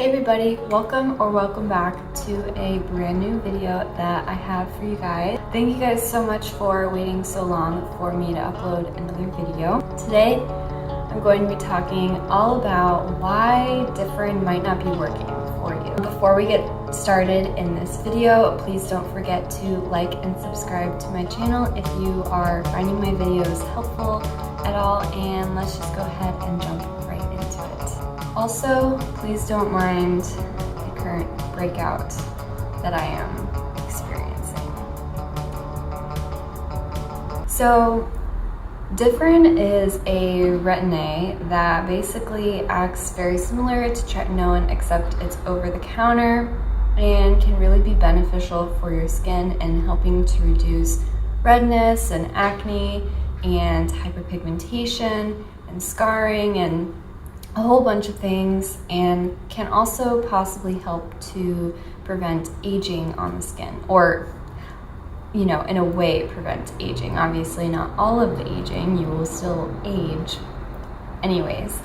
Hey everybody, welcome back to a brand new video that I have for you guys. Thank you guys so much for waiting so long for me to upload another video. Today, I'm going to be talking all about why Differin might not be working for you. Before we get started in this video, please don't forget to like and subscribe to my channel if you are finding my videos helpful at all, and let's just go ahead and jump right into it. Also, please don't mind the current breakout that I am experiencing. So, Differin is a retin-a that basically acts very similar to tretinoin, except it's over the counter and can really be beneficial for your skin and helping to reduce redness and acne and hyperpigmentation and scarring and a whole bunch of things, and can also possibly help to prevent aging on the skin, or in a way prevent aging. Obviously not all of the aging, you will still age. Anyways,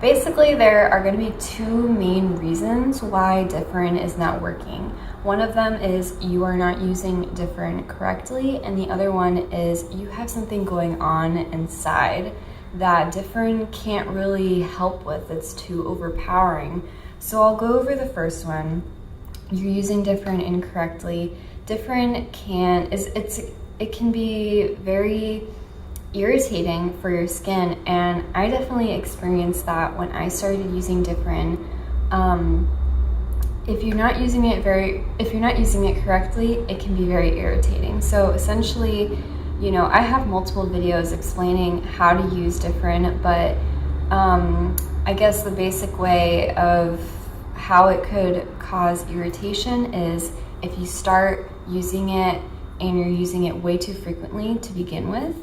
basically there are going to be two main reasons why Differin is not working. One of them is you are not using Differin correctly, and the other one is you have something going on inside that Differin can't really help with. It's too overpowering. So I'll go over the first one. You're using Differin incorrectly. Differin can be very irritating for your skin, and I definitely experienced that when I started using Differin. If you're not using it correctly, it can be very irritating. So essentially, I have multiple videos explaining how to use Differin, but I guess the basic way of how it could cause irritation is if you start using it and you're using it way too frequently to begin with,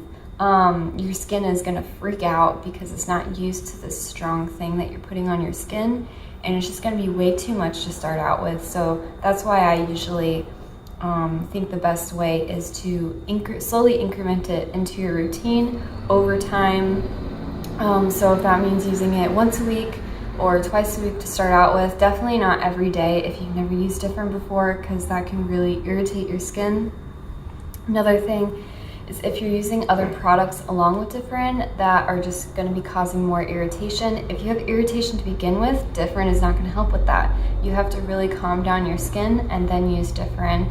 your skin is going to freak out because it's not used to this strong thing that you're putting on your skin, and it's just going to be way too much to start out with. So that's why I usually think the best way is to slowly increment it into your routine over time. So if that means using it once a week or twice a week to start out with, definitely not every day if you've never used Differin before, because that can really irritate your skin. Another thing is if you're using other products along with Differin that are just going to be causing more irritation. If you have irritation to begin with, Differin is not going to help with that. You have to really calm down your skin and then use Differin.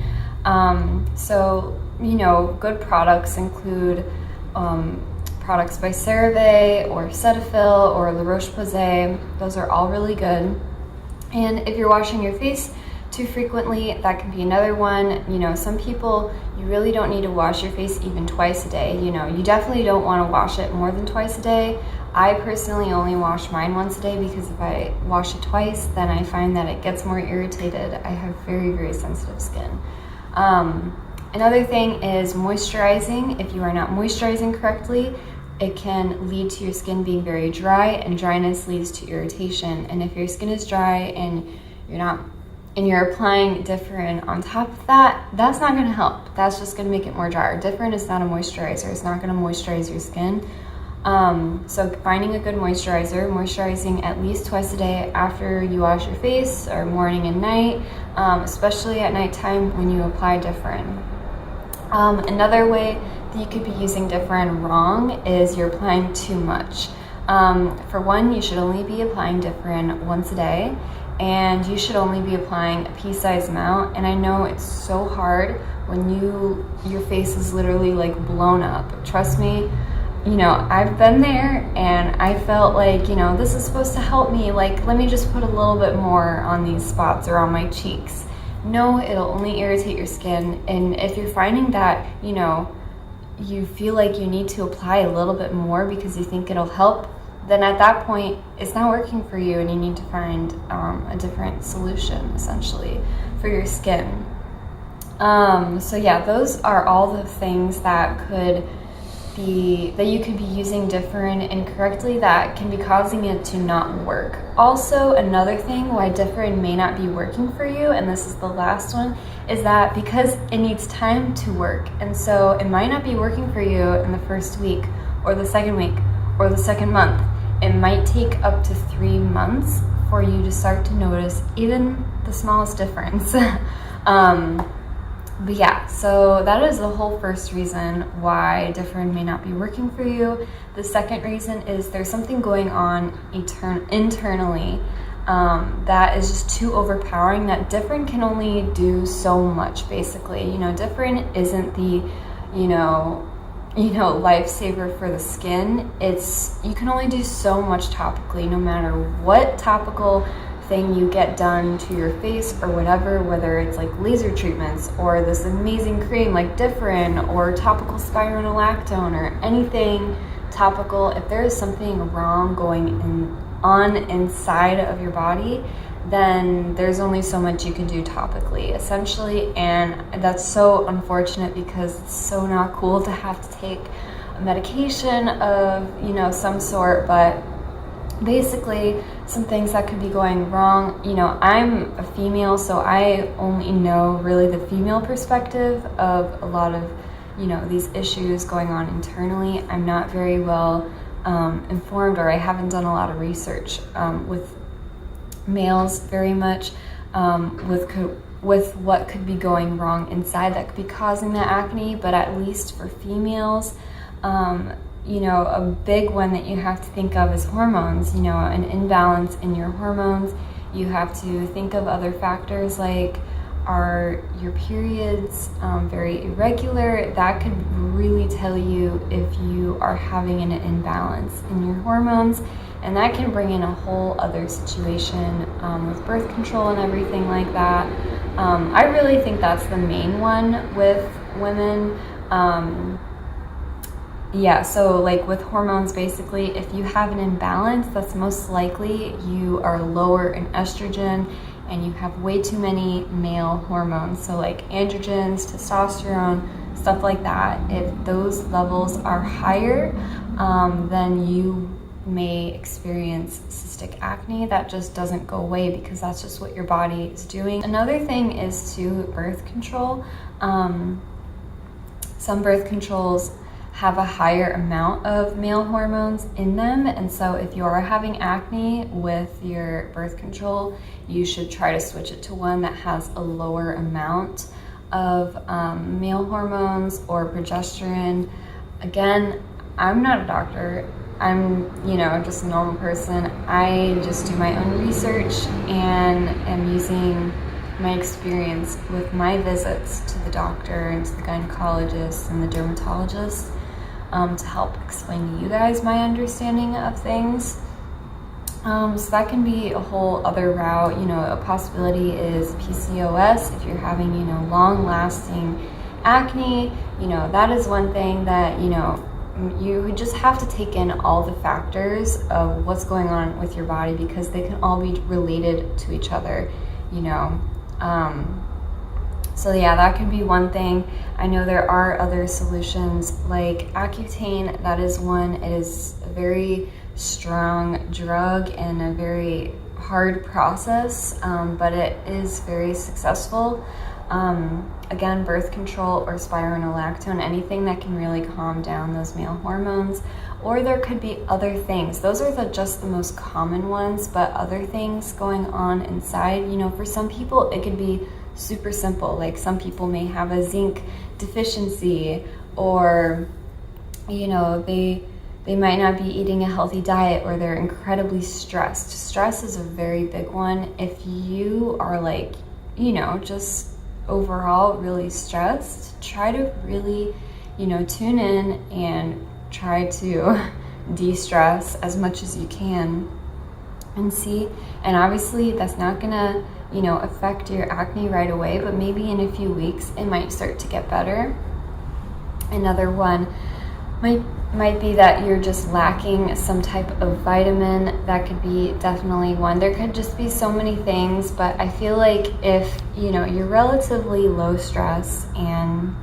Good products include products by CeraVe or Cetaphil or La Roche-Posay. Those are all really good. And if you're washing your face too frequently, that can be another one. Some people, you really don't need to wash your face even twice a day. You definitely don't want to wash it more than twice a day. I personally only wash mine once a day because if I wash it twice, then I find that it gets more irritated. I have very, very sensitive skin. Another thing is moisturizing. If you are not moisturizing correctly, it can lead to your skin being very dry, and dryness leads to irritation. And if your skin is dry and you're applying Differin on top of that, that's not going to help. That's just going to make it more drier. Differin is not a moisturizer. It's not going to moisturize your skin. So finding a good moisturizing at least twice a day after you wash your face, or morning and night, especially at nighttime when you apply Differin. Another way that you could be using Differin wrong is you're applying too much. For one, you should only be applying Differin once a day, and you should only be applying a pea-sized amount. And I know it's so hard when your face is literally like blown up. Trust me, I've been there, and I felt like, this is supposed to help me. Like, let me just put a little bit more on these spots or on my cheeks. No, it'll only irritate your skin. And if you're finding that, you feel like you need to apply a little bit more because you think it'll help, then at that point, it's not working for you, and you need to find a different solution, essentially, for your skin. So yeah, those are all the things that you could be using Differin incorrectly that can be causing it to not work. Also, another thing why Differin may not be working for you, and this is the last one, is that because it needs time to work. And so it might not be working for you in the first week or the second week or the second month. It might take up to 3 months for you to start to notice even the smallest difference. But yeah, so that is the whole first reason why Differin may not be working for you. The second reason is there's something going on internally that is just too overpowering, that Differin can only do so much, basically. You know, Differin isn't the, you know, lifesaver for the skin. You can only do so much topically, no matter what topical thing you get done to your face or whatever, whether it's like laser treatments or this amazing cream like Differin or topical spironolactone or anything topical. If there is something wrong going on inside of your body, then there's only so much you can do topically, essentially. And that's so unfortunate because it's so not cool to have to take a medication of, you know, some sort. But basically, some things that could be going wrong. You know, I'm a female, so I only know really the female perspective of a lot of, you know, these issues going on internally. I'm not very well informed, or I haven't done a lot of research with males very much with what could be going wrong inside that could be causing the acne. But at least for females, you know, a big one that you have to think of is hormones. You know, an imbalance in your hormones. You have to think of other factors like, are your periods very irregular? That could really tell you if you are having an imbalance in your hormones, and that can bring in a whole other situation with birth control and everything like that. I really think that's the main one with women. Yeah, so like with hormones, basically, if you have an imbalance, that's most likely you are lower in estrogen and you have way too many male hormones. So like androgens, testosterone, stuff like that. If those levels are higher, then you may experience cystic acne. That just doesn't go away because that's just what your body is doing. Another thing is to birth control. Some birth controls have a higher amount of male hormones in them, and so if you are having acne with your birth control, you should try to switch it to one that has a lower amount of male hormones or progesterone. Again, I'm not a doctor. I'm, you know, just a normal person. I just do my own research and am using my experience with my visits to the doctor and to the gynecologist and the dermatologist to help explain to you guys my understanding of things. So that can be a whole other route. You know, a possibility is PCOS. If you're having, you know, long-lasting acne, you know, that is one thing that, you know, you just have to take in all the factors of what's going on with your body, because they can all be related to each other, you know. So yeah, that could be one thing. I know there are other solutions like Accutane. That is one. It is a very strong drug and a very hard process, but it is very successful. Again, birth control or spironolactone, anything that can really calm down those male hormones. Or there could be other things. Those are just the most common ones, but other things going on inside. You know, for some people it could be super simple. Like some people may have a zinc deficiency, or, you know, they might not be eating a healthy diet, or they're incredibly stressed. Stress is a very big one. If you are like, you know, just overall really stressed, try to really, you know, tune in and try to de-stress as much as you can and see. And obviously that's not gonna, you know, affect your acne right away, but maybe in a few weeks it might start to get better. Another one might be that you're just lacking some type of vitamin. That could be definitely one. There could just be so many things, but I feel like if, you know, you're relatively low stress and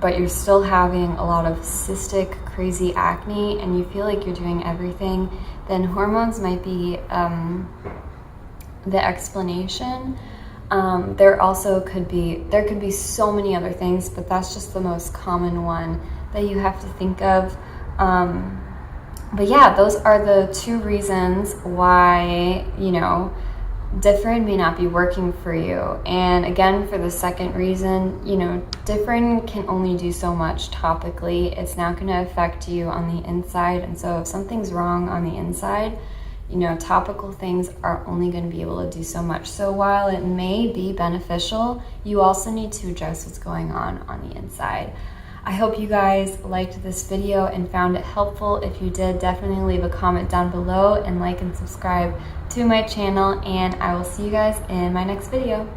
but you're still having a lot of cystic crazy acne and you feel like you're doing everything, then hormones might be the explanation. There could be so many other things, but that's just the most common one that you have to think of. But yeah, those are the 2 reasons why, you know, Differin may not be working for you. And again, for the second reason, you know, Differin can only do so much topically. It's not going to affect you on the inside. And so if something's wrong on the inside, you know, topical things are only going to be able to do so much. So while it may be beneficial, you also need to address what's going on the inside. I hope you guys liked this video and found it helpful. If you did, definitely leave a comment down below and like and subscribe to my channel, and I will see you guys in my next video.